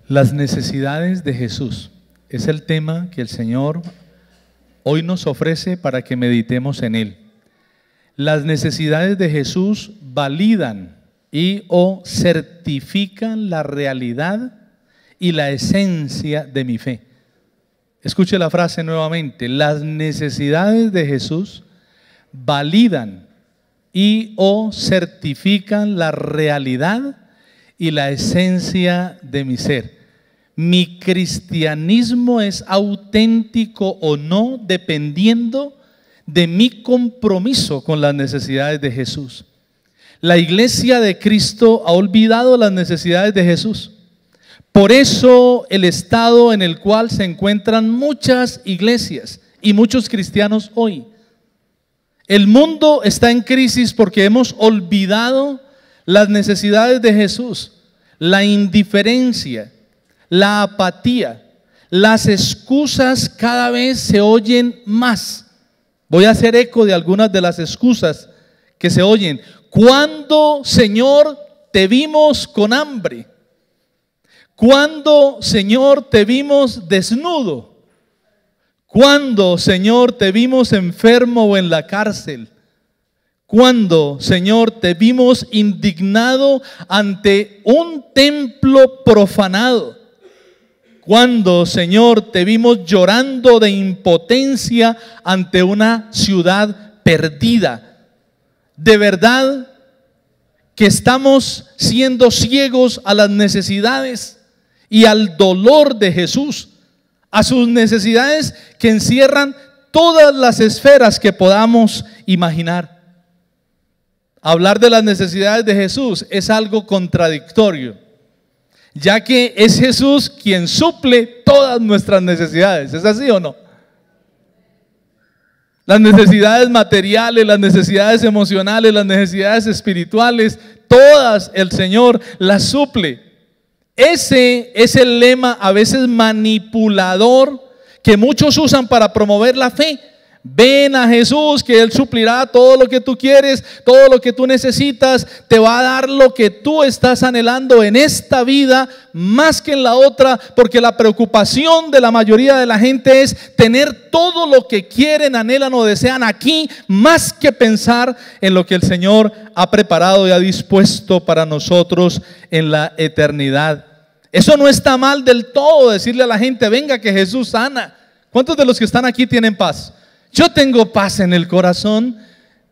Las necesidades de Jesús es el tema que el Señor hoy nos ofrece para que meditemos en él. Las necesidades de Jesús validan y o certifican la realidad y la esencia de mi fe. Escuche la frase nuevamente. Las necesidades de Jesús validan y o certifican la realidad y la esencia de mi ser. Mi cristianismo es auténtico o no dependiendo de mi compromiso con las necesidades de Jesús. La iglesia de Cristo ha olvidado las necesidades de Jesús. Por eso el estado en el cual se encuentran muchas iglesias y muchos cristianos hoy. El mundo está en crisis porque hemos olvidado las necesidades de Jesús, la indiferencia, la apatía, las excusas cada vez se oyen más. Voy a hacer eco de algunas de las excusas que se oyen. ¿Cuándo, Señor, te vimos con hambre? ¿Cuándo, Señor, te vimos desnudo? ¿Cuándo, Señor, te vimos enfermo o en la cárcel? ¿Cuándo, Señor, te vimos indignado ante un templo profanado? ¿Cuándo, Señor, te vimos llorando de impotencia ante una ciudad perdida? ¿De verdad que estamos siendo ciegos a las necesidades y al dolor de Jesús? A sus necesidades que encierran todas las esferas que podamos imaginar. Hablar de las necesidades de Jesús es algo contradictorio, ya que es Jesús quien suple todas nuestras necesidades. ¿Es así o no? Las necesidades materiales, las necesidades emocionales, las necesidades espirituales, todas el Señor las suple. Ese es el lema a veces manipulador que muchos usan para promover la fe. Ven a Jesús que Él suplirá todo lo que tú quieres, todo lo que tú necesitas, te va a dar lo que tú estás anhelando en esta vida más que en la otra, porque la preocupación de la mayoría de la gente es tener todo lo que quieren, anhelan o desean aquí, más que pensar en lo que el Señor ha preparado y ha dispuesto para nosotros en la eternidad. Eso no está mal del todo, decirle a la gente, venga que Jesús sana. ¿Cuántos de los que están aquí tienen paz? Yo tengo paz en el corazón.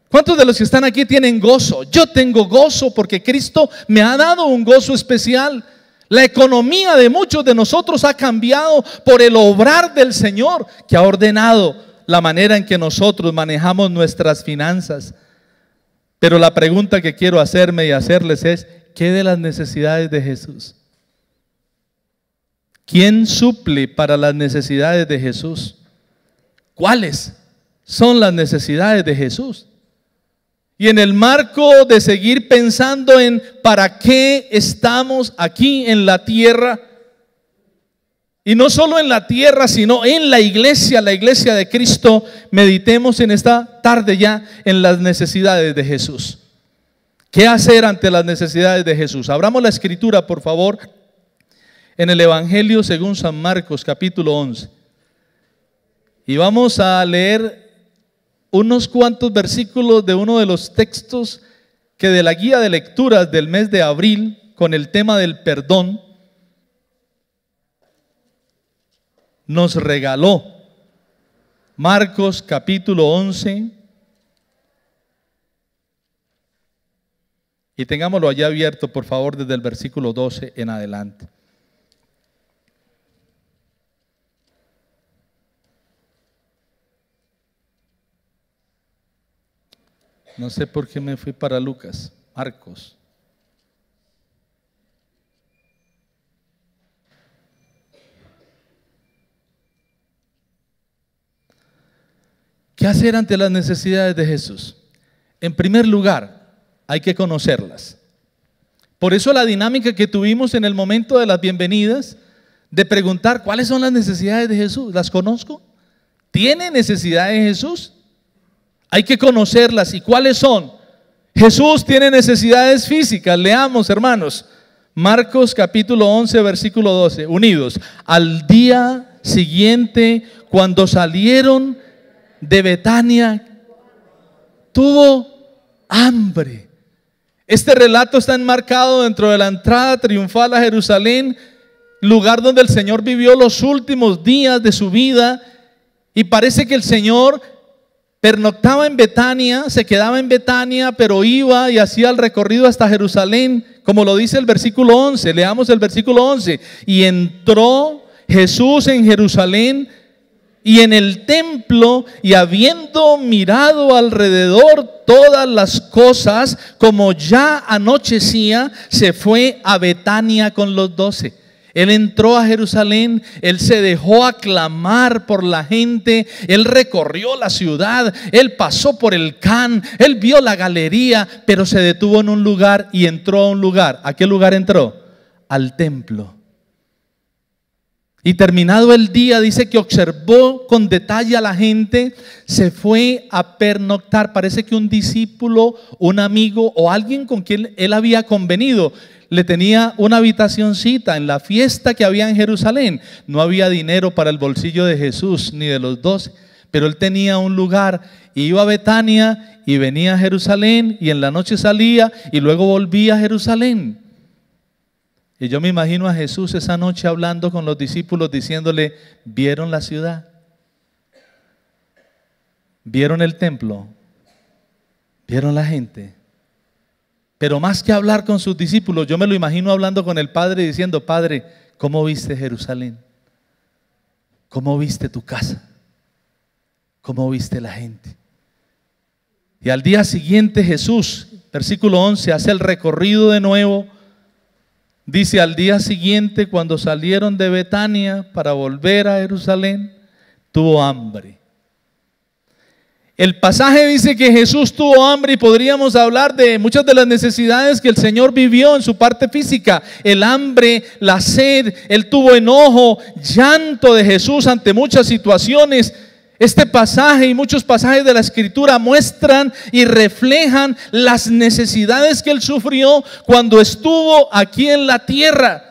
¿Cuántos de los que están aquí tienen gozo? Yo tengo gozo porque Cristo me ha dado un gozo especial. La economía de muchos de nosotros ha cambiado por el obrar del Señor, que ha ordenado la manera en que nosotros manejamos nuestras finanzas. Pero la pregunta que quiero hacerme y hacerles es, ¿qué de las necesidades de Jesús? ¿Quién suple para las necesidades de Jesús? ¿Cuáles son las necesidades de Jesús? Y en el marco de seguir pensando en para qué estamos aquí en la tierra, y no solo en la tierra, sino en la iglesia de Cristo, meditemos en esta tarde ya en las necesidades de Jesús. ¿Qué hacer ante las necesidades de Jesús? Abramos la escritura, por favor, en el Evangelio según San Marcos, capítulo 11. Y vamos a leer unos cuantos versículos de uno de los textos que de la guía de lecturas del mes de abril, con el tema del perdón, nos regaló. Marcos capítulo 11. Y tengámoslo allá abierto, por favor, desde el versículo 12 en adelante. No sé por qué me fui para Lucas, Marcos. ¿Qué hacer ante las necesidades de Jesús? En primer lugar, hay que conocerlas. Por eso la dinámica que tuvimos en el momento de las bienvenidas, de preguntar cuáles son las necesidades de Jesús. ¿Las conozco? ¿Tiene necesidades de Jesús? Hay que conocerlas. ¿Y cuáles son? Jesús tiene necesidades físicas. Leamos, hermanos. Marcos capítulo 11, versículo 12. Unidos. Al día siguiente, cuando salieron de Betania, tuvo hambre. Este relato está enmarcado dentro de la entrada triunfal a Jerusalén, lugar donde el Señor vivió los últimos días de su vida, y parece que el Señor pernoctaba en Betania, se quedaba en Betania, pero iba y hacía el recorrido hasta Jerusalén, como lo dice el versículo 11. Leamos el versículo 11. Y entró Jesús en Jerusalén y en el templo, y habiendo mirado alrededor todas las cosas, como ya anochecía, se fue a Betania con los 12. Él entró a Jerusalén, Él se dejó aclamar por la gente, Él recorrió la ciudad, Él pasó por el Can, Él vio la galería, pero se detuvo en un lugar y entró a un lugar. ¿A qué lugar entró? Al templo. Y terminado el día, dice que observó con detalle a la gente, se fue a pernoctar. Parece que un discípulo, un amigo o alguien con quien él había convenido le tenía una habitacioncita en la fiesta que había en Jerusalén. No había dinero para el bolsillo de Jesús ni de los 12, pero él tenía un lugar. Iba a Betania y venía a Jerusalén, y en la noche salía y luego volvía a Jerusalén. Y yo me imagino a Jesús esa noche hablando con los discípulos, diciéndole: ¿vieron la ciudad? ¿Vieron el templo? ¿Vieron la gente? Pero más que hablar con sus discípulos, yo me lo imagino hablando con el Padre, diciendo: Padre, ¿cómo viste Jerusalén? ¿Cómo viste tu casa? ¿Cómo viste la gente? Y al día siguiente Jesús, versículo 11, hace el recorrido de nuevo. Dice: al día siguiente, cuando salieron de Betania para volver a Jerusalén, tuvo hambre. El pasaje dice que Jesús tuvo hambre, y podríamos hablar de muchas de las necesidades que el Señor vivió en su parte física. El hambre, la sed, Él tuvo enojo, llanto de Jesús ante muchas situaciones. Este pasaje y muchos pasajes de la Escritura muestran y reflejan las necesidades que Él sufrió cuando estuvo aquí en la tierra.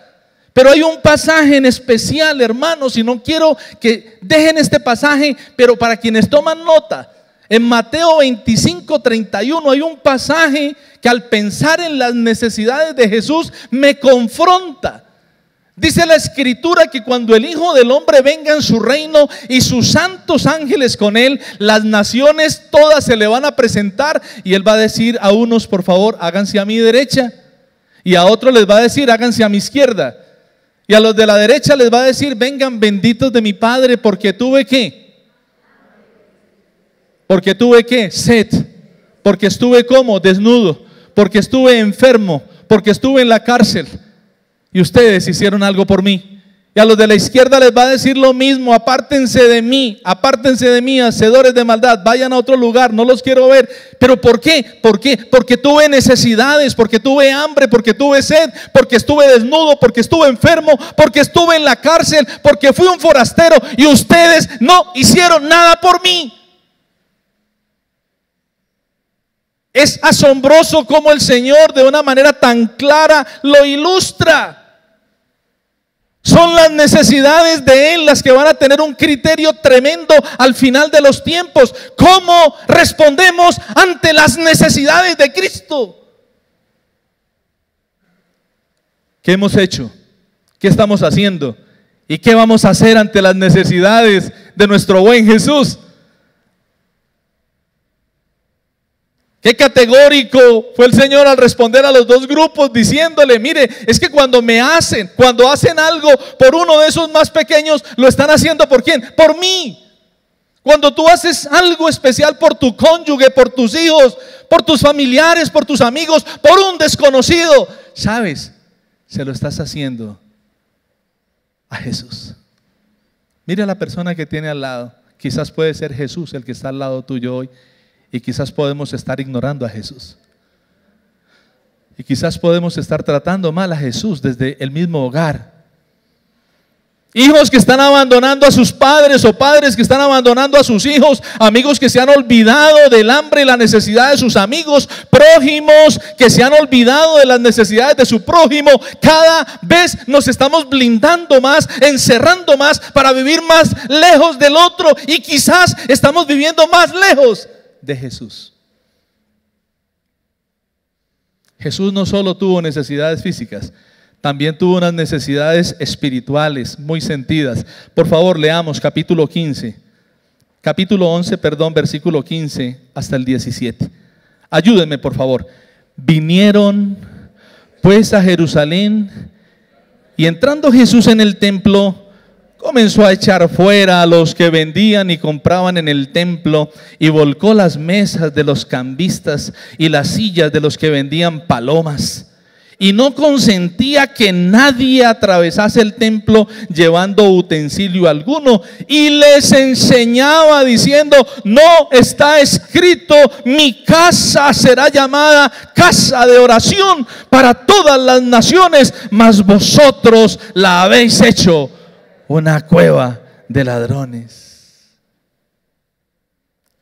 Pero hay un pasaje en especial, hermanos, y no quiero que dejen este pasaje, pero para quienes toman nota, en Mateo 25:31 hay un pasaje que al pensar en las necesidades de Jesús me confronta. Dice la Escritura que cuando el Hijo del Hombre venga en su reino y sus santos ángeles con Él, las naciones todas se le van a presentar, y Él va a decir a unos: por favor, háganse a mi derecha, y a otros les va a decir: háganse a mi izquierda, y a los de la derecha les va a decir: vengan benditos de mi Padre, porque tuve ¿qué? Porque tuve ¿qué? Sed, porque estuve como desnudo, porque estuve enfermo, porque estuve en la cárcel, y ustedes hicieron algo por mí. Y a los de la izquierda les va a decir lo mismo: apártense de mí, hacedores de maldad, vayan a otro lugar, no los quiero ver. ¿Pero por qué? ¿Por qué? Porque tuve necesidades, porque tuve hambre, porque tuve sed, porque estuve desnudo, porque estuve enfermo, porque estuve en la cárcel, porque fui un forastero, y ustedes no hicieron nada por mí. Es asombroso cómo el Señor de una manera tan clara lo ilustra. Son las necesidades de Él las que van a tener un criterio tremendo al final de los tiempos. ¿Cómo respondemos ante las necesidades de Cristo? ¿Qué hemos hecho? ¿Qué estamos haciendo? ¿Y qué vamos a hacer ante las necesidades de nuestro buen Jesús? Qué categórico fue el Señor al responder a los dos grupos, diciéndole: mire, es que cuando hacen algo por uno de esos más pequeños, lo están haciendo ¿por quién? Por mí. Cuando tú haces algo especial por tu cónyuge, por tus hijos, por tus familiares, por tus amigos, por un desconocido, ¿sabes? Se lo estás haciendo a Jesús. Mire a la persona que tiene al lado. Quizás puede ser Jesús el que está al lado tuyo hoy. Y quizás podemos estar ignorando a Jesús. Y quizás podemos estar tratando mal a Jesús desde el mismo hogar. Hijos que están abandonando a sus padres o padres que están abandonando a sus hijos, amigos que se han olvidado del hambre y la necesidad de sus amigos, prójimos que se han olvidado de las necesidades de su prójimo. Cada vez nos estamos blindando más, encerrando más para vivir más lejos del otro y quizás estamos viviendo más lejos de Jesús. Jesús no solo tuvo necesidades físicas, también tuvo unas necesidades espirituales muy sentidas. Por favor, leamos capítulo 11, versículo 15 hasta el 17. Ayúdenme, por favor. Vinieron pues a Jerusalén, y entrando Jesús en el templo, comenzó a echar fuera a los que vendían y compraban en el templo, y volcó las mesas de los cambistas y las sillas de los que vendían palomas. Y no consentía que nadie atravesase el templo llevando utensilio alguno. Y les enseñaba diciendo: no está escrito, mi casa será llamada casa de oración para todas las naciones, mas vosotros la habéis hecho una cueva de ladrones.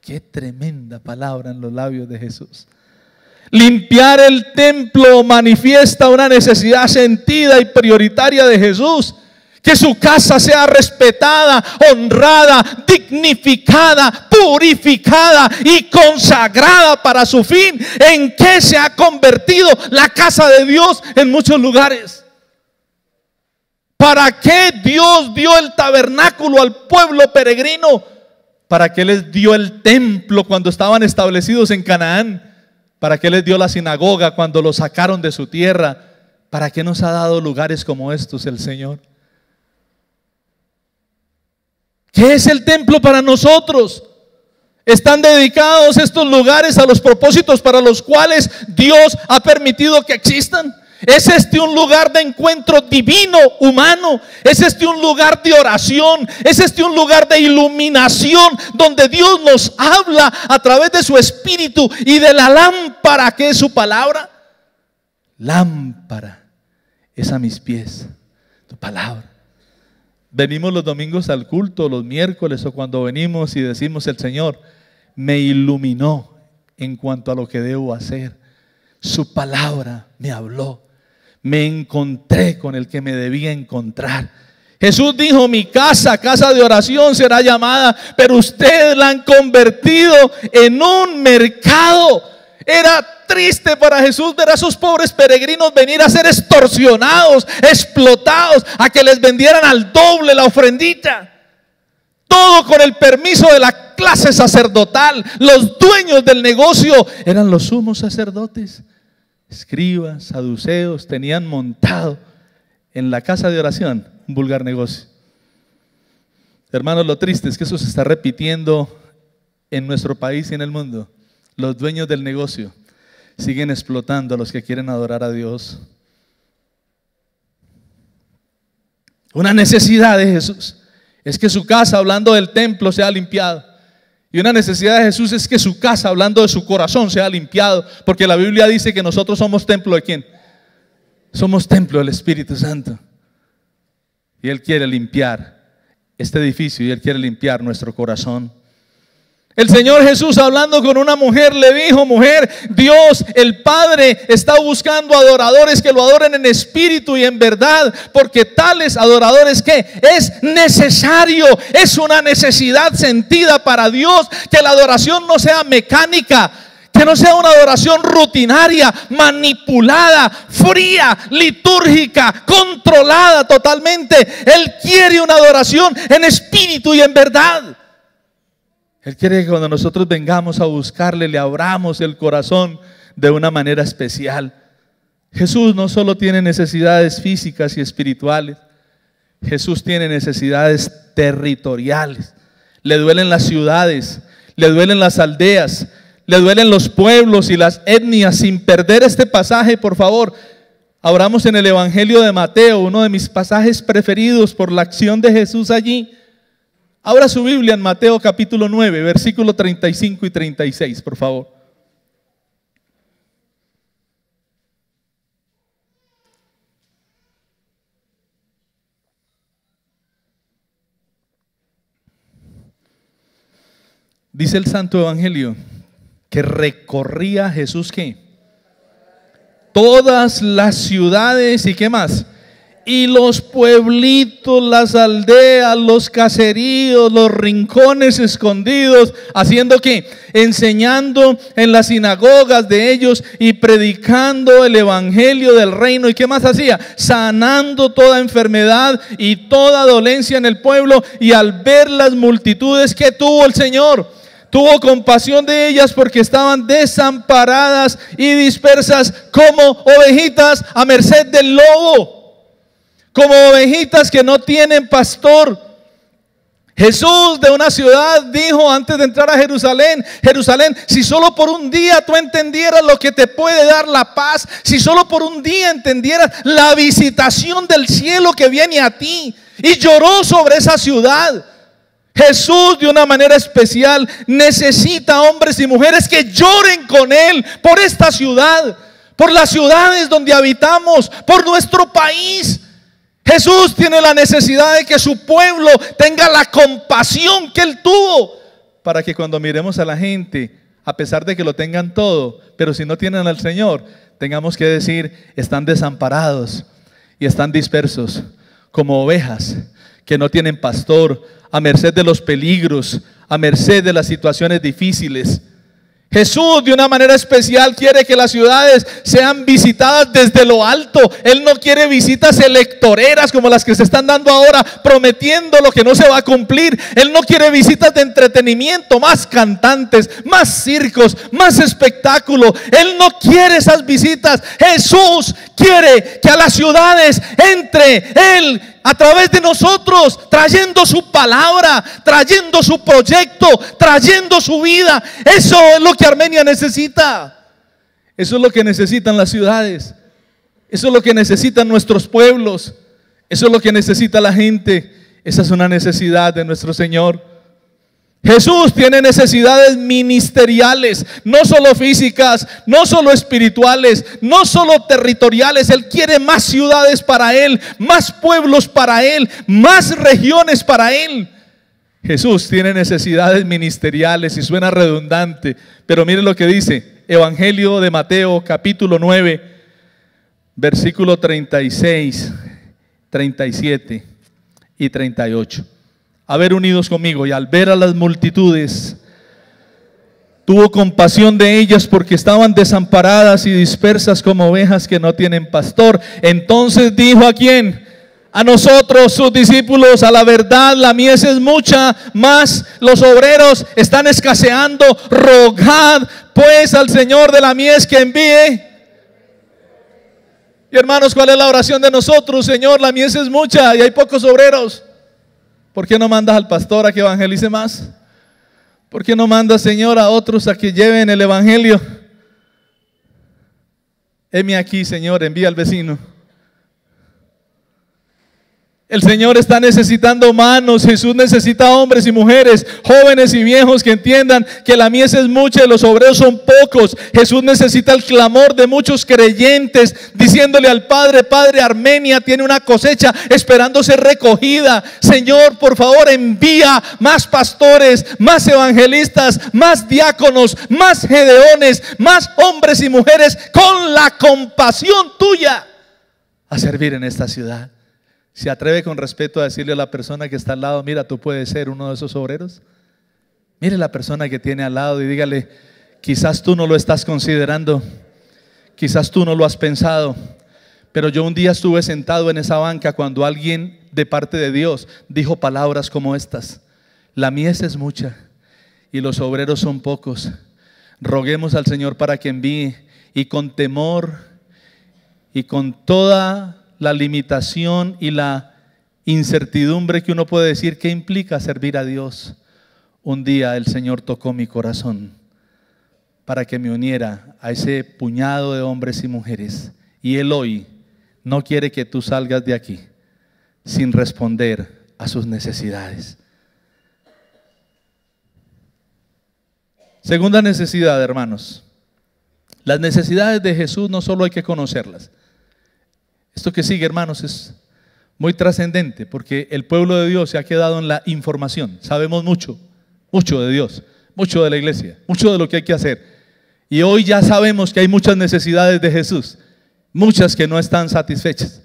Qué tremenda palabra en los labios de Jesús. Limpiar el templo manifiesta una necesidad sentida y prioritaria de Jesús. Que su casa sea respetada, honrada, dignificada, purificada y consagrada para su fin. ¿En qué se ha convertido la casa de Dios en muchos lugares? ¿Para qué Dios dio el tabernáculo al pueblo peregrino? ¿Para qué les dio el templo cuando estaban establecidos en Canaán? ¿Para qué les dio la sinagoga cuando los sacaron de su tierra? ¿Para qué nos ha dado lugares como estos el Señor? ¿Qué es el templo para nosotros? ¿Están dedicados estos lugares a los propósitos para los cuales Dios ha permitido que existan? ¿Es este un lugar de encuentro divino, humano? ¿Es este un lugar de oración? ¿Es este un lugar de iluminación donde Dios nos habla a través de su Espíritu y de la lámpara que es su palabra? Lámpara es a mis pies tu palabra. Venimos los domingos al culto, los miércoles, o cuando venimos y decimos: el Señor me iluminó en cuanto a lo que debo hacer. Su palabra me habló. Me encontré con el que me debía encontrar. Jesús dijo: mi casa, casa de oración será llamada, pero ustedes la han convertido en un mercado. Era triste para Jesús ver a esos pobres peregrinos venir a ser extorsionados, explotados, a que les vendieran al doble la ofrendita. Todo con el permiso de la clase sacerdotal. Los dueños del negocio eran los sumos sacerdotes. Escribas, saduceos tenían montado en la casa de oración un vulgar negocio. Hermanos, lo triste es que eso se está repitiendo en nuestro país y en el mundo. Los dueños del negocio siguen explotando a los que quieren adorar a Dios. Una necesidad de Jesús es que su casa, hablando del templo, sea limpiada. Y una necesidad de Jesús es que su casa, hablando de su corazón, sea limpiado. Porque la Biblia dice que nosotros somos templo de ¿quién? Somos templo del Espíritu Santo. Y Él quiere limpiar este edificio y Él quiere limpiar nuestro corazón. El Señor Jesús, hablando con una mujer, le dijo: mujer, Dios el Padre está buscando adoradores que lo adoren en espíritu y en verdad, porque tales adoradores que es necesario, es una necesidad sentida para Dios, que la adoración no sea mecánica, que no sea una adoración rutinaria, manipulada, fría, litúrgica, controlada totalmente. Él quiere una adoración en espíritu y en verdad. Él quiere que cuando nosotros vengamos a buscarle, le abramos el corazón de una manera especial. Jesús no solo tiene necesidades físicas y espirituales, Jesús tiene necesidades territoriales. Le duelen las ciudades, le duelen las aldeas, le duelen los pueblos y las etnias. Sin perder este pasaje, por favor, abramos en el Evangelio de Mateo, uno de mis pasajes preferidos por la acción de Jesús allí. Abra su Biblia en Mateo capítulo 9, versículo 35 y 36, por favor. Dice el Santo Evangelio que recorría Jesús, ¿qué? Todas las ciudades y ¿qué más? Y los pueblitos, las aldeas, los caseríos, los rincones escondidos, haciendo ¿qué? Enseñando en las sinagogas de ellos y predicando el evangelio del reino. ¿Y qué más hacía? Sanando toda enfermedad y toda dolencia en el pueblo. Y al ver las multitudes que tuvo el Señor, tuvo compasión de ellas porque estaban desamparadas y dispersas como ovejitas a merced del lobo. Como ovejitas que no tienen pastor. Jesús de una ciudad dijo antes de entrar a Jerusalén: Jerusalén, si solo por un día tú entendieras lo que te puede dar la paz, si solo por un día entendieras la visitación del cielo que viene a ti. Y lloró sobre esa ciudad. Jesús de una manera especial necesita hombres y mujeres que lloren con Él por esta ciudad, por las ciudades donde habitamos, por nuestro país. Jesús tiene la necesidad de que su pueblo tenga la compasión que Él tuvo, para que cuando miremos a la gente, a pesar de que lo tengan todo, pero si no tienen al Señor, tengamos que decir: están desamparados y están dispersos como ovejas que no tienen pastor, a merced de los peligros, a merced de las situaciones difíciles. Jesús de una manera especial quiere que las ciudades sean visitadas desde lo alto. Él no quiere visitas electoreras como las que se están dando ahora, prometiendo lo que no se va a cumplir. Él no quiere visitas de entretenimiento, más cantantes, más circos, más espectáculo. Él no quiere esas visitas. Jesús quiere que a las ciudades entre Él a través de nosotros, trayendo su palabra, trayendo su proyecto, trayendo su vida. Eso es lo que Armenia necesita. Eso es lo que necesitan las ciudades. Eso es lo que necesitan nuestros pueblos. Eso es lo que necesita la gente. Esa es una necesidad de nuestro Señor. Jesús tiene necesidades ministeriales, no solo físicas, no solo espirituales, no solo territoriales. Él quiere más ciudades para Él, más pueblos para Él, más regiones para Él. Jesús tiene necesidades ministeriales y suena redundante, pero mire lo que dice Evangelio de Mateo capítulo 9, versículo 36, 37 y 38. A ver, unidos conmigo. Y al ver a las multitudes, tuvo compasión de ellas porque estaban desamparadas y dispersas como ovejas que no tienen pastor. Entonces dijo: ¿a quién? A nosotros, sus discípulos: a la verdad la mies es mucha, mas los obreros están escaseando. Rogad pues al Señor de la mies que envíe. Y hermanos, ¿cuál es la oración de nosotros? Señor, la mies es mucha y hay pocos obreros. ¿Por qué no mandas al pastor a que evangelice más? ¿Por qué no mandas, Señor, a otros a que lleven el evangelio? Heme aquí, Señor, envía al vecino. El Señor está necesitando manos. Jesús necesita hombres y mujeres, jóvenes y viejos, que entiendan que la mies es mucha y los obreros son pocos. Jesús necesita el clamor de muchos creyentes diciéndole al Padre: Padre, Armenia tiene una cosecha esperando ser recogida. Señor, por favor, envía más pastores, más evangelistas, más diáconos, más gedeones, más hombres y mujeres con la compasión tuya a servir en esta ciudad. ¿Se atreve con respeto a decirle a la persona que está al lado: mira, tú puedes ser uno de esos obreros? Mire la persona que tiene al lado y dígale: quizás tú no lo estás considerando, quizás tú no lo has pensado, pero yo un día estuve sentado en esa banca cuando alguien de parte de Dios dijo palabras como estas: la mies es mucha y los obreros son pocos. Roguemos al Señor para que envíe. Y con temor y con toda la limitación y la incertidumbre que uno puede decir que implica servir a Dios, un día el Señor tocó mi corazón para que me uniera a ese puñado de hombres y mujeres. Y Él hoy no quiere que tú salgas de aquí sin responder a sus necesidades. Segunda necesidad, hermanos. Las necesidades de Jesús no solo hay que conocerlas. Esto que sigue, hermanos, es muy trascendente, porque el pueblo de Dios se ha quedado en la información. Sabemos mucho de Dios, mucho de la iglesia, mucho de lo que hay que hacer. Y hoy ya sabemos que hay muchas necesidades de Jesús, muchas que no están satisfechas.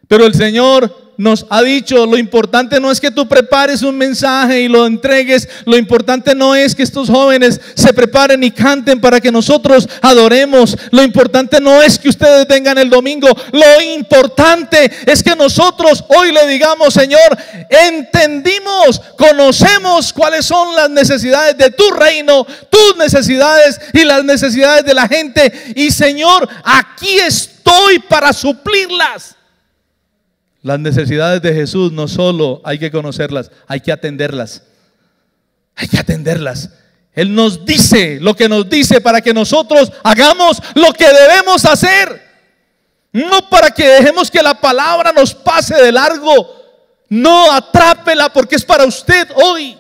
Pero el Señor nos ha dicho, lo importante no es que tú prepares un mensaje y lo entregues, lo importante no es que estos jóvenes se preparen y canten para que nosotros adoremos, lo importante no es que ustedes vengan el domingo, lo importante es que nosotros hoy le digamos: Señor, entendimos, conocemos cuáles son las necesidades de tu reino, tus necesidades y las necesidades de la gente, y Señor, aquí estoy para suplirlas. Las necesidades de Jesús no solo hay que conocerlas, hay que atenderlas. Hay que atenderlas. Él nos dice lo que nos dice para que nosotros hagamos lo que debemos hacer. No para que dejemos que la palabra nos pase de largo. No, atrápela porque es para usted hoy.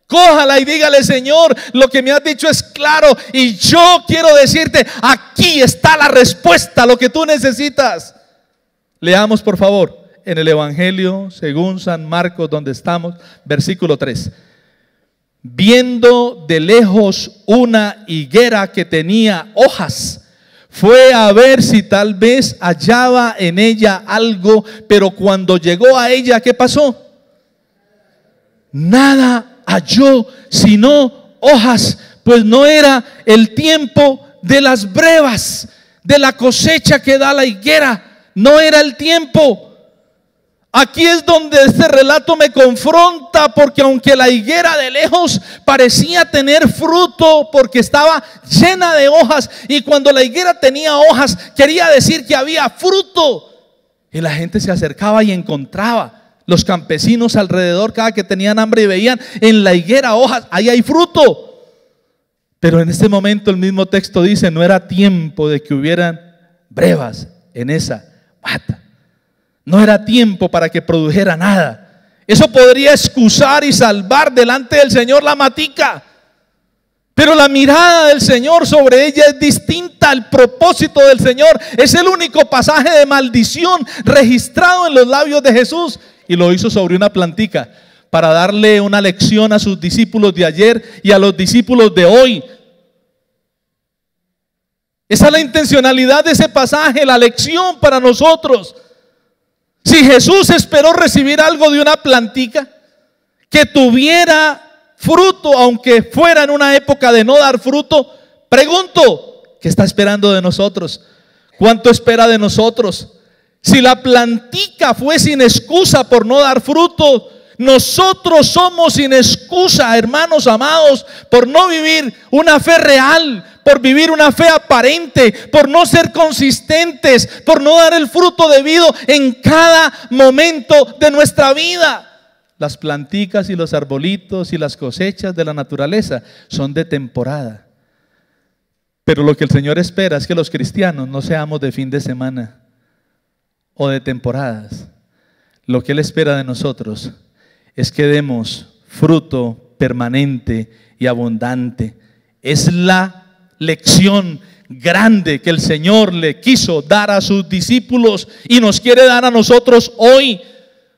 Cójala y dígale: Señor, lo que me has dicho es claro y yo quiero decirte, aquí está la respuesta a lo que tú necesitas. Leamos por favor en el Evangelio según San Marcos, donde estamos, versículo 3. Viendo de lejos una higuera que tenía hojas, fue a ver si tal vez hallaba en ella algo, pero cuando llegó a ella, ¿qué pasó? Nada halló sino hojas, pues no era el tiempo de las brevas, de la cosecha que da la higuera, no era el tiempo. Aquí es donde este relato me confronta, porque aunque la higuera de lejos parecía tener fruto porque estaba llena de hojas, y cuando la higuera tenía hojas quería decir que había fruto, y la gente se acercaba y encontraba, los campesinos alrededor, cada que tenían hambre y veían en la higuera hojas, ahí hay fruto. Pero en este momento el mismo texto dice: no era tiempo de que hubieran brevas en esa mata. No era tiempo para que produjera nada. Eso podría excusar y salvar delante del Señor la matica, pero la mirada del Señor sobre ella es distinta. El propósito del Señor es el único pasaje de maldición registrado en los labios de Jesús, y lo hizo sobre una plantica para darle una lección a sus discípulos de ayer y a los discípulos de hoy. Esa es la intencionalidad de ese pasaje, la lección para nosotros. Si Jesús esperó recibir algo de una plantica que tuviera fruto, aunque fuera en una época de no dar fruto, pregunto, ¿qué está esperando de nosotros? ¿Cuánto espera de nosotros? Si la plantica fue sin excusa por no dar fruto, nosotros somos sin excusa, hermanos amados, por no vivir una fe real, por vivir una fe aparente, por no ser consistentes, por no dar el fruto debido en cada momento de nuestra vida. Las planticas y los arbolitos y las cosechas de la naturaleza son de temporada, pero lo que el Señor espera es que los cristianos no seamos de fin de semana o de temporadas. Lo que Él espera de nosotros es que demos fruto permanente y abundante. Es la lección grande que el Señor le quiso dar a sus discípulos y nos quiere dar a nosotros hoy.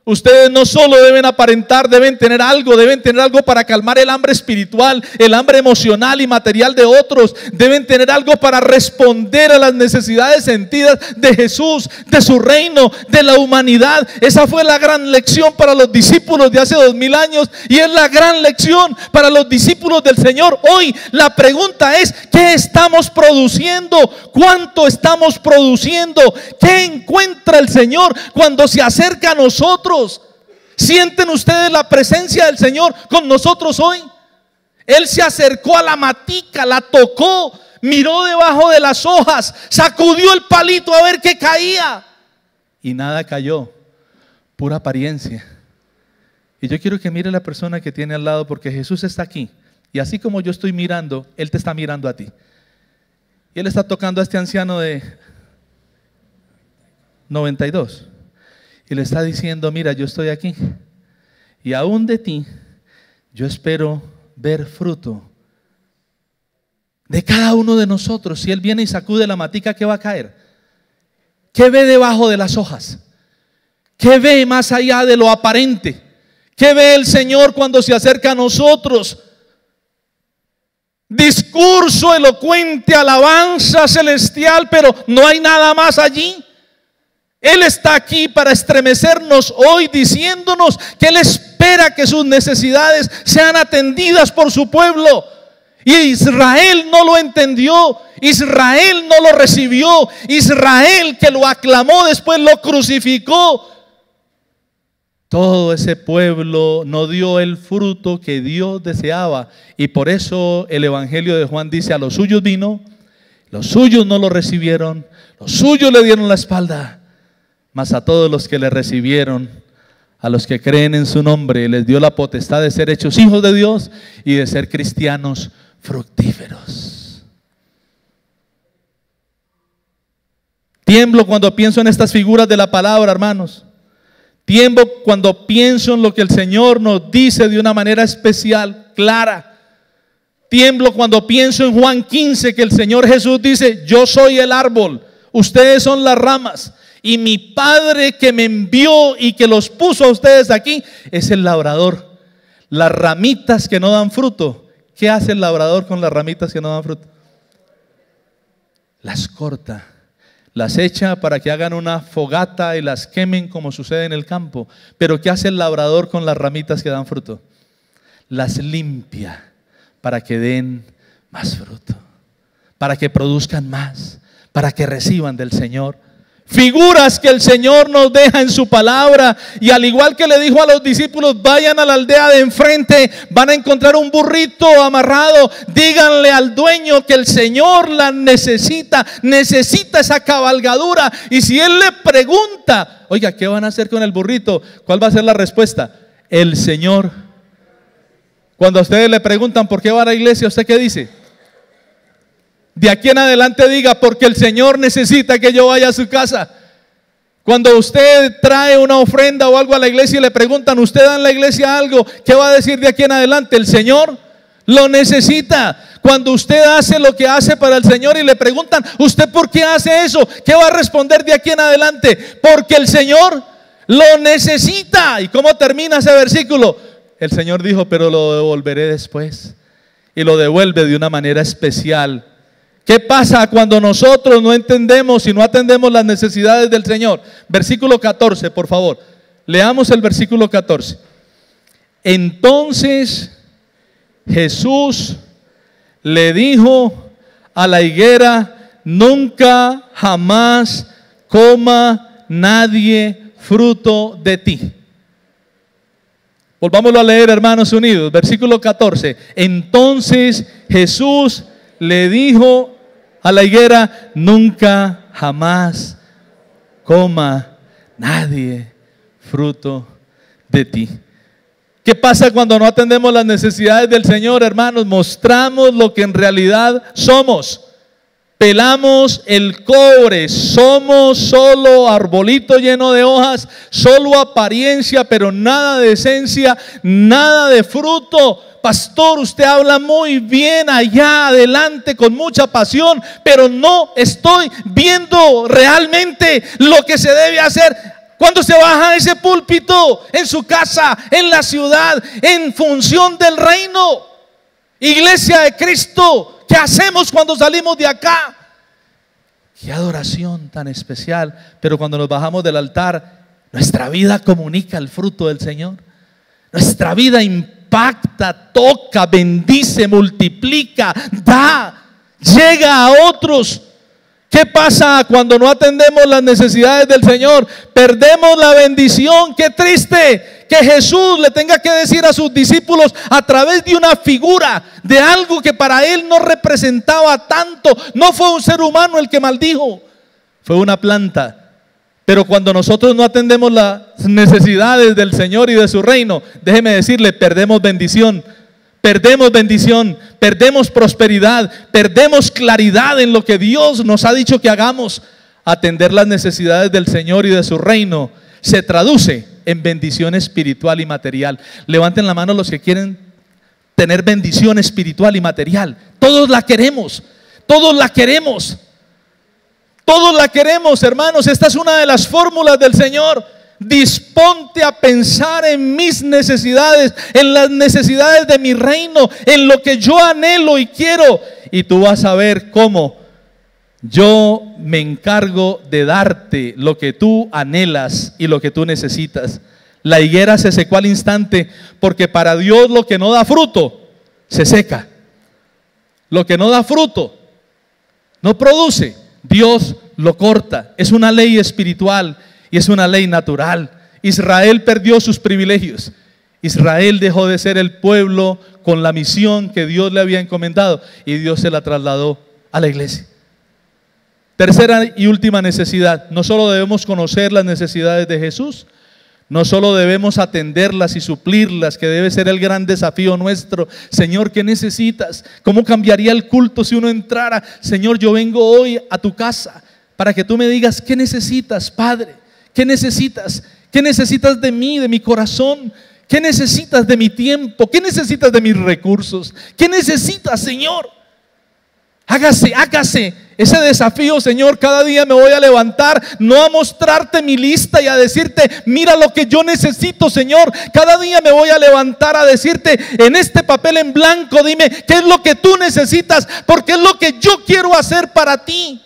Ustedes no solo deben aparentar, deben tener algo para calmar el hambre espiritual, el hambre emocional y material de otros. Deben tener algo para responder a las necesidades sentidas de Jesús, de su reino, de la humanidad. Esa fue la gran lección para los discípulos de hace 2000 años y es la gran lección para los discípulos del Señor hoy. La pregunta es: ¿qué estamos produciendo? ¿Cuánto estamos produciendo? ¿Qué encuentra el Señor cuando se acerca a nosotros? ¿Sienten ustedes la presencia del Señor con nosotros hoy? Él se acercó a la matica, la tocó, miró debajo de las hojas, sacudió el palito a ver qué caía y nada cayó, pura apariencia. Y yo quiero que mire la persona que tiene al lado, porque Jesús está aquí y así como yo estoy mirando, Él te está mirando a ti. Y Él está tocando a este anciano de 92 y le está diciendo: mira, yo estoy aquí y aún de ti yo espero ver fruto. De cada uno de nosotros, si Él viene y sacude la matica, ¿qué va a caer? ¿Qué ve debajo de las hojas? ¿Qué ve más allá de lo aparente? ¿Qué ve el Señor cuando se acerca a nosotros? discurso elocuente, alabanza celestial, pero no hay nada más allí. Él está aquí para estremecernos hoy, diciéndonos que Él espera que sus necesidades sean atendidas por su pueblo. Y Israel no lo entendió, Israel no lo recibió, Israel que lo aclamó después lo crucificó. Todo ese pueblo no dio el fruto que Dios deseaba, y por eso el Evangelio de Juan dice: a los suyos vino, los suyos no lo recibieron, los suyos le dieron la espalda, mas a todos los que le recibieron, a los que creen en su nombre, les dio la potestad de ser hechos hijos de Dios y de ser cristianos fructíferos. Tiemblo cuando pienso en estas figuras de la palabra, hermanos. Tiemblo cuando pienso en lo que el Señor nos dice de una manera especial, clara. Tiemblo cuando pienso en Juan 15, que el Señor Jesús dice: yo soy el árbol, ustedes son las ramas, y mi Padre que me envió y que los puso a ustedes aquí es el labrador. Las ramitas que no dan fruto, ¿qué hace el labrador con las ramitas que no dan fruto? Las corta, las echa para que hagan una fogata y las quemen, como sucede en el campo. Pero ¿qué hace el labrador con las ramitas que dan fruto? Las limpia para que den más fruto, para que produzcan más, para que reciban del Señor. Figuras que el Señor nos deja en su palabra. Y al igual que le dijo a los discípulos: vayan a la aldea de enfrente, van a encontrar un burrito amarrado, díganle al dueño que el Señor la necesita esa cabalgadura. Y si él le pregunta: oiga, ¿qué van a hacer con el burrito?, ¿cuál va a ser la respuesta? El Señor. Cuando a ustedes le preguntan por qué va a la iglesia, ¿usted qué dice? De aquí en adelante diga: porque el Señor necesita que yo vaya a su casa. Cuando usted trae una ofrenda o algo a la iglesia y le preguntan: ¿usted da en la iglesia algo?, ¿qué va a decir de aquí en adelante? El Señor lo necesita. Cuando usted hace lo que hace para el Señor y le preguntan: ¿usted por qué hace eso?, ¿qué va a responder de aquí en adelante? Porque el Señor lo necesita. ¿Y cómo termina ese versículo? El Señor dijo: pero lo devolveré después. Y lo devuelve de una manera especial. ¿Qué pasa cuando nosotros no entendemos y no atendemos las necesidades del Señor? Versículo 14, por favor. Leamos el versículo 14. Entonces Jesús le dijo a la higuera: nunca jamás coma nadie fruto de ti. Volvámoslo a leer, hermanos unidos. Versículo 14. Entonces Jesús le dijo a la higuera: nunca jamás coma nadie fruto de ti. ¿Qué pasa cuando no atendemos las necesidades del Señor, hermanos? Mostramos lo que en realidad somos. Pelamos el cobre, somos solo arbolito lleno de hojas, solo apariencia, pero nada de esencia, nada de fruto. Pastor, usted habla muy bien allá adelante con mucha pasión, pero no estoy viendo realmente lo que se debe hacer. Cuando se baja ese púlpito, en su casa, en la ciudad, en función del reino. Iglesia de Cristo, ¿qué hacemos cuando salimos de acá? Qué adoración tan especial. Pero cuando nos bajamos del altar, nuestra vida comunica el fruto del Señor. Nuestra vida impacta, toca, bendice, multiplica, da, llega a otros. ¿Qué pasa cuando no atendemos las necesidades del Señor? Perdemos la bendición. Qué triste que Jesús le tenga que decir a sus discípulos a través de una figura, de algo que para él no representaba tanto. No fue un ser humano el que maldijo, fue una planta. Pero cuando nosotros no atendemos las necesidades del Señor y de su reino, déjeme decirle, perdemos bendición. Perdemos bendición, perdemos prosperidad, perdemos claridad en lo que Dios nos ha dicho que hagamos. Atender las necesidades del Señor y de su reino se traduce en bendición espiritual y material. Levanten la mano los que quieren tener bendición espiritual y material. Todos la queremos, todos la queremos. Todos la queremos, hermanos. Esta es una de las fórmulas del Señor. Disponte a pensar en mis necesidades, en las necesidades de mi reino, en lo que yo anhelo y quiero. Y tú vas a ver cómo yo me encargo de darte lo que tú anhelas y lo que tú necesitas. La higuera se secó al instante, porque para Dios lo que no da fruto se seca. Lo que no da fruto, no produce, Dios lo corta. Es una ley espiritual y es una ley natural. Israel perdió sus privilegios. Israel dejó de ser el pueblo con la misión que Dios le había encomendado, y Dios se la trasladó a la iglesia. Tercera y última necesidad: no solo debemos conocer las necesidades de Jesús, no solo debemos atenderlas y suplirlas, que debe ser el gran desafío nuestro. Señor, ¿qué necesitas? ¿Cómo cambiaría el culto si uno entrara? Señor, yo vengo hoy a tu casa para que tú me digas: ¿qué necesitas, Padre? ¿Qué necesitas? ¿Qué necesitas de mí, de mi corazón? ¿Qué necesitas de mi tiempo? ¿Qué necesitas de mis recursos? ¿Qué necesitas, Señor? Hágase ese desafío, Señor. Cada día me voy a levantar, no a mostrarte mi lista y a decirte: mira lo que yo necesito, Señor. Cada día me voy a levantar a decirte: en este papel en blanco, dime qué es lo que tú necesitas, porque es lo que yo quiero hacer para ti.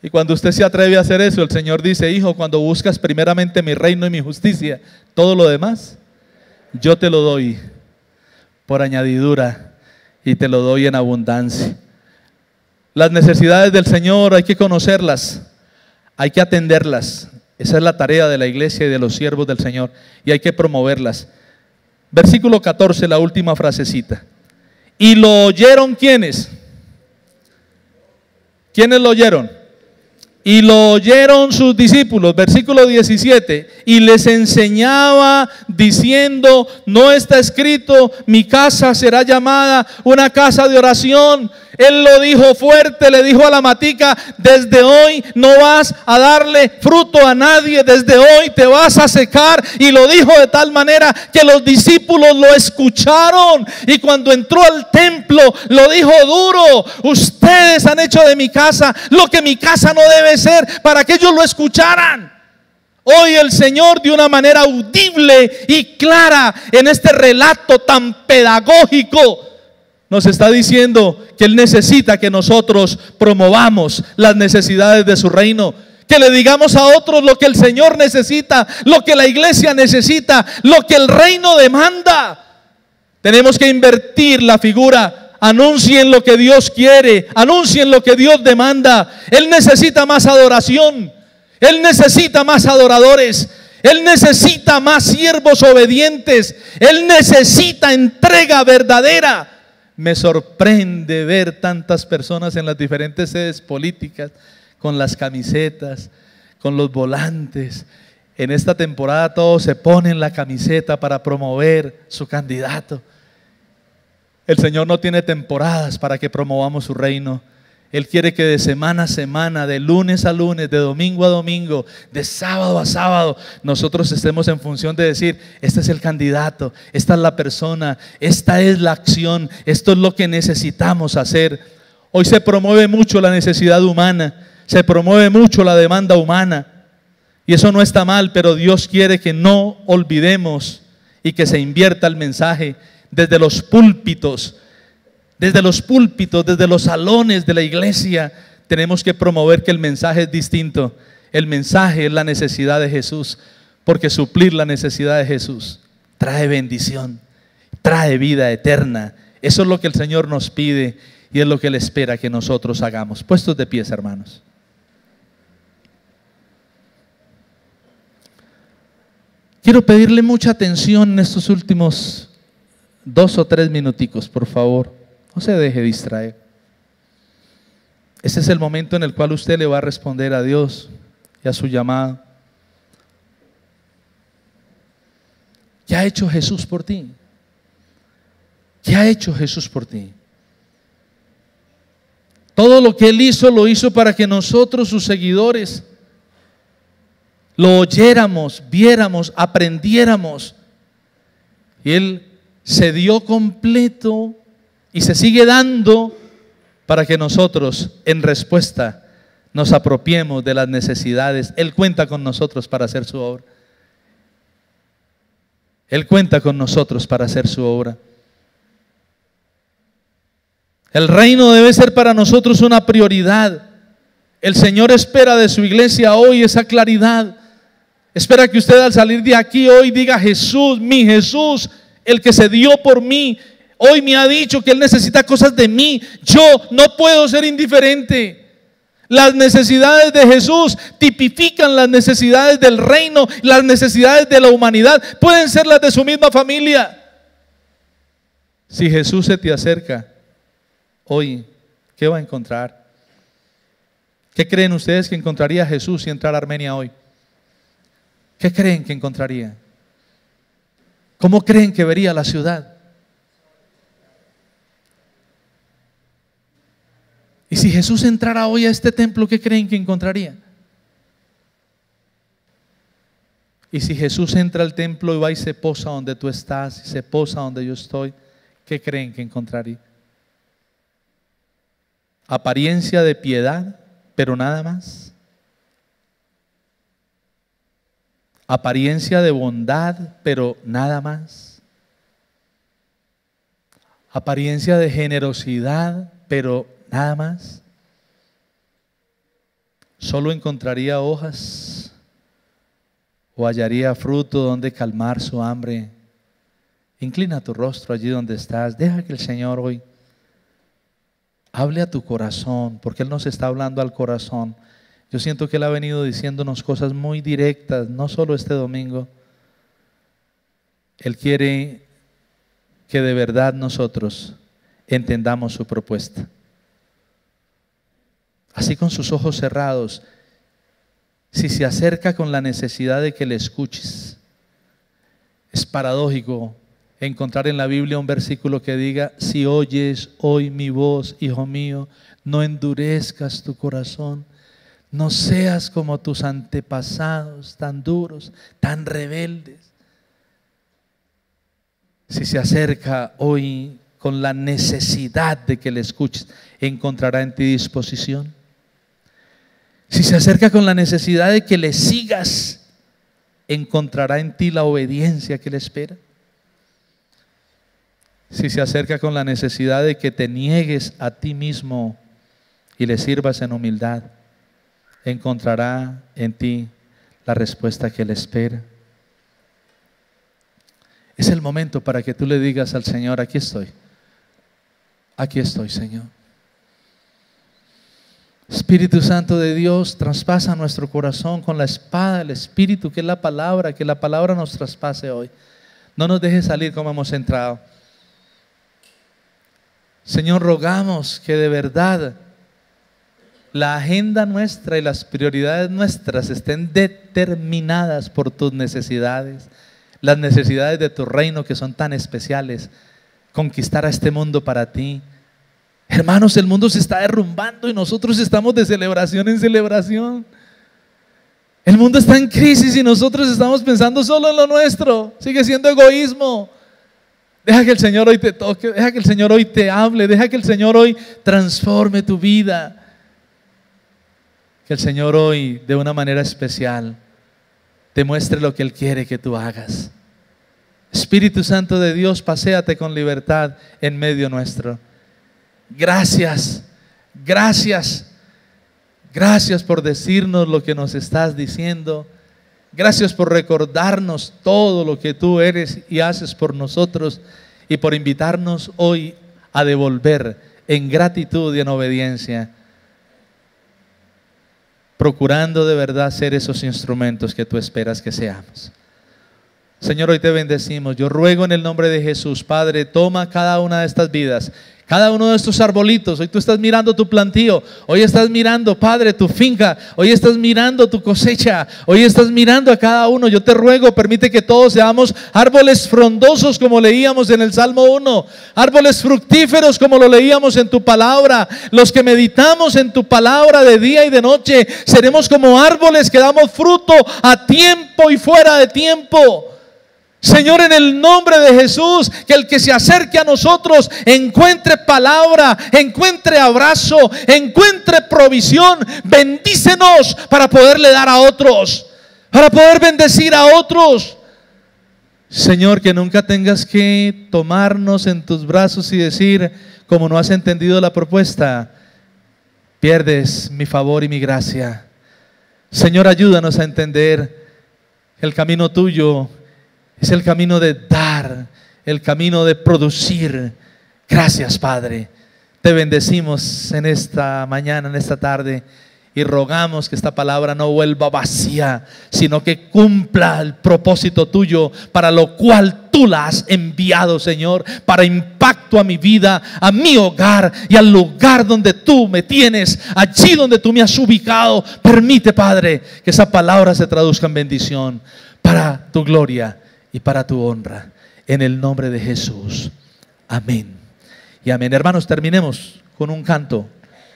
Y cuando usted se atreve a hacer eso, el Señor dice: hijo, cuando buscas primeramente mi reino y mi justicia, todo lo demás yo te lo doy por añadidura, y te lo doy en abundancia. Las necesidades del Señor hay que conocerlas, hay que atenderlas. Esa es la tarea de la iglesia y de los siervos del Señor, y hay que promoverlas. Versículo 14, la última frasecita. ¿Y lo oyeron quiénes? ¿Quiénes lo oyeron? Y lo oyeron sus discípulos. Versículo 17. Y les enseñaba diciendo: no está escrito, mi casa será llamada una casa de oración. Él lo dijo fuerte, le dijo a la matica: desde hoy no vas a darle fruto a nadie, desde hoy te vas a secar. Y lo dijo de tal manera que los discípulos lo escucharon, y cuando entró al templo lo dijo duro: ustedes han hecho de mi casa lo que mi casa no debe ser, para que ellos lo escucharan. Hoy el Señor, de una manera audible y clara, en este relato tan pedagógico, nos está diciendo que Él necesita que nosotros promovamos las necesidades de su reino, que le digamos a otros lo que el Señor necesita, lo que la iglesia necesita, lo que el reino demanda. Tenemos que invertir la figura. Anuncien lo que Dios quiere, anuncien lo que Dios demanda. Él necesita más adoración, Él necesita más adoradores, Él necesita más siervos obedientes, Él necesita entrega verdadera. Me sorprende ver tantas personas en las diferentes sedes políticas con las camisetas, con los volantes. En esta temporada todos se ponen la camiseta para promover su candidato. El Señor no tiene temporadas para que promovamos su reino. Él quiere que de semana a semana, de lunes a lunes, de domingo a domingo, de sábado a sábado, nosotros estemos en función de decir: este es el candidato, esta es la persona, esta es la acción, esto es lo que necesitamos hacer. Hoy se promueve mucho la necesidad humana, se promueve mucho la demanda humana, y eso no está mal, pero Dios quiere que no olvidemos y que se invierta el mensaje desde los púlpitos, desde los salones de la iglesia. Tenemos que promover que el mensaje es distinto. El mensaje es la necesidad de Jesús, porque suplir la necesidad de Jesús trae bendición, trae vida eterna. Eso es lo que el Señor nos pide y es lo que Él espera que nosotros hagamos. Puestos de pies, hermanos. Quiero pedirle mucha atención en estos últimos 2 o 3 minuticos, por favor. No se deje distraer. Este es el momento en el cual usted le va a responder a Dios y a su llamado. ¿Qué ha hecho Jesús por ti? ¿Qué ha hecho Jesús por ti? Todo lo que Él hizo, lo hizo para que nosotros, sus seguidores, lo oyéramos, viéramos, aprendiéramos. Y Él se dio completo y se sigue dando para que nosotros, en respuesta, nos apropiemos de las necesidades. Él cuenta con nosotros para hacer su obra. Él cuenta con nosotros para hacer su obra. El reino debe ser para nosotros una prioridad. El Señor espera de su iglesia hoy esa claridad. Espera que usted al salir de aquí hoy diga: Jesús, mi Jesús, el que se dio por mí, hoy me ha dicho que Él necesita cosas de mí. Yo no puedo ser indiferente. Las necesidades de Jesús tipifican las necesidades del reino, las necesidades de la humanidad. Pueden ser las de su misma familia. Si Jesús se te acerca hoy, ¿qué va a encontrar? ¿Qué creen ustedes que encontraría Jesús si entrara a Armenia hoy? ¿Qué creen que encontraría? ¿Cómo creen que vería la ciudad? Y si Jesús entrara hoy a este templo, ¿qué creen que encontraría? Y si Jesús entra al templo y va y se posa donde tú estás, y se posa donde yo estoy, ¿qué creen que encontraría? Apariencia de piedad, pero nada más. Apariencia de bondad, pero nada más. Apariencia de generosidad, pero nada más. Solo encontraría hojas o hallaría fruto donde calmar su hambre. Inclina tu rostro allí donde estás. Deja que el Señor hoy hable a tu corazón, porque Él nos está hablando al corazón. Yo siento que Él ha venido diciéndonos cosas muy directas, no solo este domingo. Él quiere que de verdad nosotros entendamos su propuesta. Así con sus ojos cerrados, si se acerca con la necesidad de que le escuches. Es paradójico encontrar en la Biblia un versículo que diga: si oyes hoy mi voz, hijo mío, no endurezcas tu corazón, no seas como tus antepasados, tan duros, tan rebeldes. Si se acerca hoy con la necesidad de que le escuches, encontrará en ti disposición. Si se acerca con la necesidad de que le sigas, encontrará en ti la obediencia que le espera. Si se acerca con la necesidad de que te niegues a ti mismo y le sirvas en humildad, encontrará en ti la respuesta que le espera. Es el momento para que tú le digas al Señor: aquí estoy, Señor. Espíritu Santo de Dios, traspasa nuestro corazón con la espada del Espíritu, que es la palabra, que la palabra nos traspase hoy. No nos dejes salir como hemos entrado. Señor, rogamos que de verdad la agenda nuestra y las prioridades nuestras estén determinadas por tus necesidades, las necesidades de tu reino que son tan especiales. Conquistar a este mundo para ti. Hermanos, el mundo se está derrumbando y nosotros estamos de celebración en celebración. El mundo está en crisis y nosotros estamos pensando solo en lo nuestro. Sigue siendo egoísmo. Deja que el Señor hoy te toque, deja que el Señor hoy te hable, deja que el Señor hoy transforme tu vida. Que el Señor hoy, de una manera especial, te muestre lo que Él quiere que tú hagas. Espíritu Santo de Dios, paséate con libertad en medio nuestro. Gracias, gracias, gracias por decirnos lo que nos estás diciendo. Gracias por recordarnos todo lo que tú eres y haces por nosotros, y por invitarnos hoy a devolver en gratitud y en obediencia, procurando de verdad ser esos instrumentos que tú esperas que seamos. Señor, hoy te bendecimos. Yo ruego en el nombre de Jesús, Padre, toma cada una de estas vidas, cada uno de estos arbolitos. Hoy tú estás mirando tu plantío, hoy estás mirando, Padre, tu finca, hoy estás mirando tu cosecha, hoy estás mirando a cada uno. Yo te ruego, permite que todos seamos árboles frondosos, como leíamos en el Salmo 1, árboles fructíferos, como lo leíamos en tu palabra. Los que meditamos en tu palabra de día y de noche, seremos como árboles que damos fruto a tiempo y fuera de tiempo. Señor, en el nombre de Jesús, que el que se acerque a nosotros encuentre palabra, encuentre abrazo, encuentre provisión. Bendícenos para poderle dar a otros, para poder bendecir a otros. Señor, que nunca tengas que tomarnos en tus brazos y decir, como no has entendido la propuesta, pierdes mi favor y mi gracia. Señor, ayúdanos a entender el camino tuyo. Es el camino de dar, el camino de producir. Gracias, Padre. Te bendecimos en esta mañana, en esta tarde, y rogamos que esta palabra no vuelva vacía, sino que cumpla el propósito tuyo, para lo cual tú la has enviado, Señor, para impacto a mi vida, a mi hogar y al lugar donde tú me tienes, allí donde tú me has ubicado. Permite, Padre, que esa palabra se traduzca en bendición para tu gloria y para tu honra, en el nombre de Jesús. Amén y amén. Hermanos, terminemos con un canto.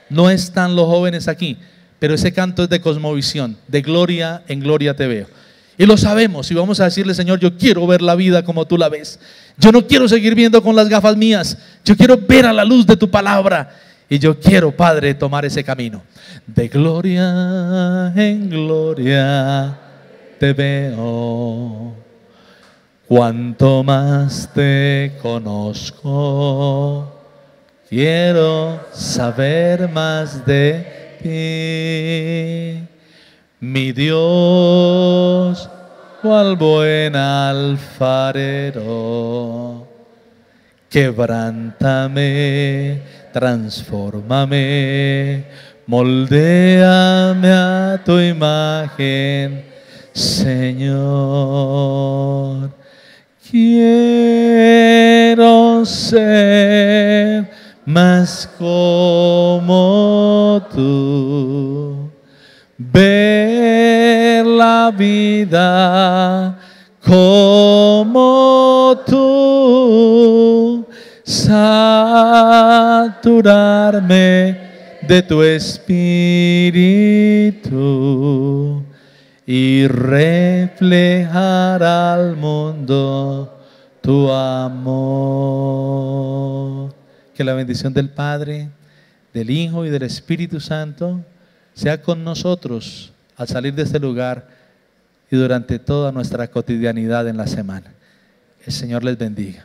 No están los jóvenes aquí, pero ese canto es de Cosmovisión, de Gloria en Gloria te veo. Y lo sabemos, y vamos a decirle: Señor, yo quiero ver la vida como tú la ves. Yo no quiero seguir viendo con las gafas mías. Yo quiero ver a la luz de tu palabra. Y yo quiero, Padre, tomar ese camino. De gloria en gloria te veo. Cuanto más te conozco, quiero saber más de ti. Mi Dios, cual buen alfarero, quebrántame, transfórmame, moldéame a tu imagen, Señor. Quiero ser más como tú, ver la vida como tú, saturarme de tu espíritu y reflejar al mundo tu amor. Que la bendición del Padre, del Hijo y del Espíritu Santo sea con nosotros al salir de este lugar y durante toda nuestra cotidianidad en la semana. El Señor les bendiga.